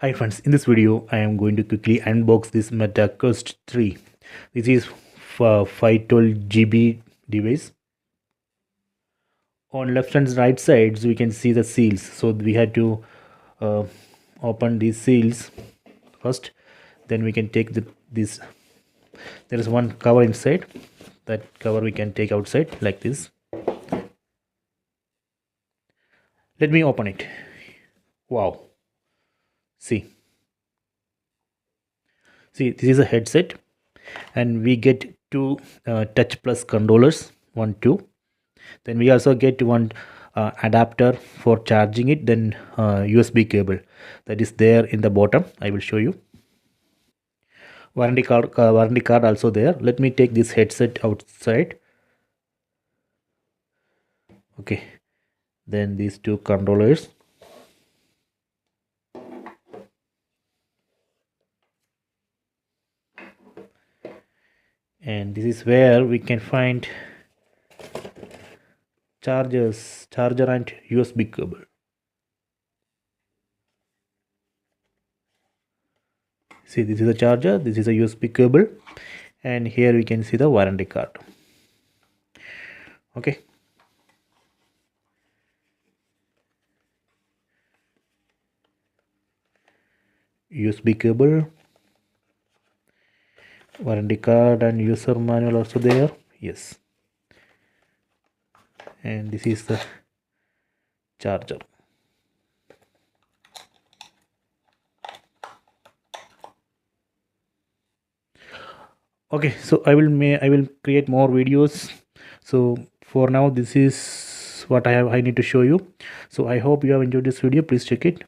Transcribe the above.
Hi friends, in this video I am going to quickly unbox this Meta Quest 3. This is for 512 GB device. On left and right sides we can see the seals. So we had to uh, open these seals first. Then we can take this. There is one cover inside. That cover we can take outside like this. Let me open it. Wow. See, this is a headset and we get two touch plus controllers, 1 2. Then we also get one adapter for charging it, then USB cable that is there in the bottom. I will show you. Warranty card also there. Let me take this headset outside. Okay, then these two controllers. And this is where we can find charger and USB cable. See, this is a charger, this is a USB cable, and here we can see the warranty card. Okay, USB cable, warranty card, and user manual also there. Yes, and this is the charger. Okay, so I will create more videos. So for now this is what I need to show you. So I hope you have enjoyed this video. Please check it.